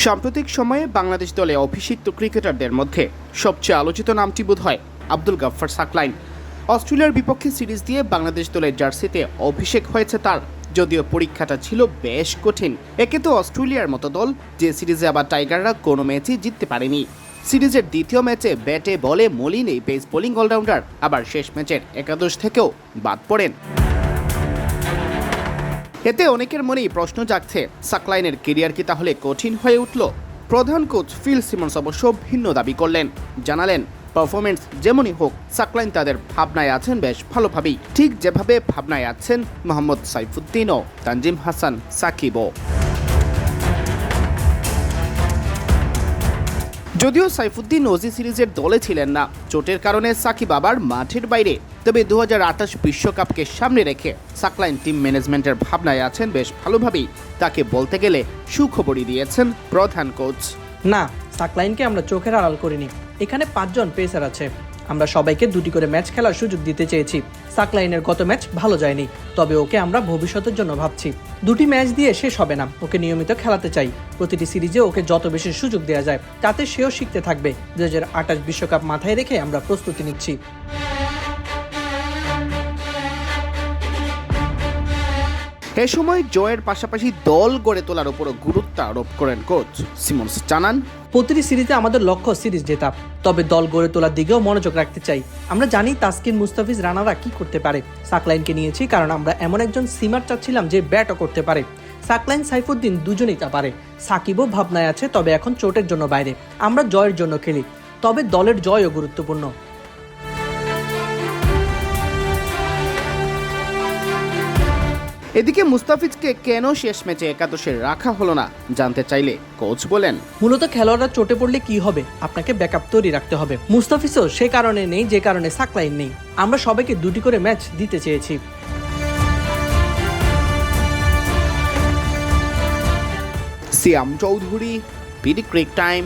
সাম্প্রতিক সময়ে বাংলাদেশ দলে অভিষিক্ত ক্রিকেটারদের মধ্যে সবচেয়ে আলোচিত নামটি বোধহয় আব্দুল গাফফার সাকলাইন। অস্ট্রেলিয়ার বিপক্ষে সিরিজ দিয়ে বাংলাদেশ দলের জার্সিতে অভিষেক হয়েছে তার, যদিও পরীক্ষাটা ছিল বেশ কঠিন। একে তো অস্ট্রেলিয়ার মতো দল, যে সিরিজে আবার টাইগাররা কোনো ম্যাচই জিততে পারেনি। সিরিজের দ্বিতীয় ম্যাচে ব্যাটে বলে মলিন এই পেস বোলিং অলরাউন্ডার আবার শেষ ম্যাচের একাদশ থেকেও বাদ পড়েন। এতে অনেকের মনেই প্রশ্ন জাগছে, সাকলাইনের কেরিয়ার কি তাহলে কঠিন হয়ে উঠল? প্রধান কোচ ফিল সিমন্স অবশ্য ভিন্ন দাবি করলেন। জানালেন, পারফরমেন্স যেমনই হোক, সাকলাইন তাদের ভাবনায় আছেন বেশ ভালোভাবেই, ঠিক যেভাবে ভাবনায় আছেন মোহাম্মদ সাইফুদ্দিন ও তানজিম হাসান সাকিবও। যদিও সাইফুদ্দিন ওজি সিরিজের দলে ছিলেন না, চোটের কারণে সাকিব আবার মাঠের বাইরে। তবে 2028 বিশ্বকাপকে সামনে রেখে সাকলাইন টিম ম্যানেজমেন্টের ভাবনায় আছেন বেশ ভালোভাবেই। তাকে বলতে গেলে সুখবরই দিয়েছেন প্রধান কোচ। না, সাকলাইনকে আমরা চোখের আড়াল করিনি। এখানে 5 জন পেসার আছে, আমরা সবাইকে 2টি করে ম্যাচ খেলার সুযোগ দিতে চেয়েছি। সাকলাইনের গত ম্যাচ ভালো যায়নি, তবে ওকে আমরা ভবিষ্যতের জন্য ভাবছি। 2টি ম্যাচ দিয়ে শেষ হবে না, ওকে নিয়মিত খেলাতে চাই। প্রতিটি সিরিজে ওকে যত বেশি সুযোগ দেওয়া যায় তাতে সেও শিখতে থাকবে। 2028 বিশ্বকাপ মাথায় রেখে আমরা প্রস্তুতি নিচ্ছি। এ সময় জয়ের পাশাপাশি দল গড়ে তোলার উপরও গুরুত্ব আরোপ করেন কোচ সিমন্স। জানান, প্রতিটি সিরিজে আমাদের লক্ষ্য সিরিজ জেতা, তবে দল গড়ে তোলার দিকেও মনোযোগ রাখতে চাই। আমরা জানি তাসকিন, মুস্তাফিজ, রানারা কি করতে পারে। সাকলাইনকে নিয়েছি কারণ আমরা এমন একজন সিমার চাচ্ছিলাম যে ব্যাটও করতে পারে। সাকলাইন, সাইফুদ্দিন দুজনেই তা পারে। সাকিবও ভাবনায় আছে, তবে এখন চোটের জন্য বাইরে। আমরা জয়ের জন্য খেলি, তবে দলের জয়ও গুরুত্বপূর্ণ। এদিকে মুস্তাফিজকে কেন শেষ ম্যাচে একাদশে রাখা হলো না জানতে চাইলে কোচ বলেন, মূলত খেলোয়াড়রা চোটে পড়লে কি হবে, আপনাকে ব্যাকআপ তৈরি রাখতে হবে। মুস্তাফিজও সে কারণে নেই যে কারণে সাকলাইন নেই। আমরা সবাইকে 2টি করে ম্যাচ দিতে চেয়েছি। সিয়াম চৌধুরী, বিডি ক্রিক টাইম।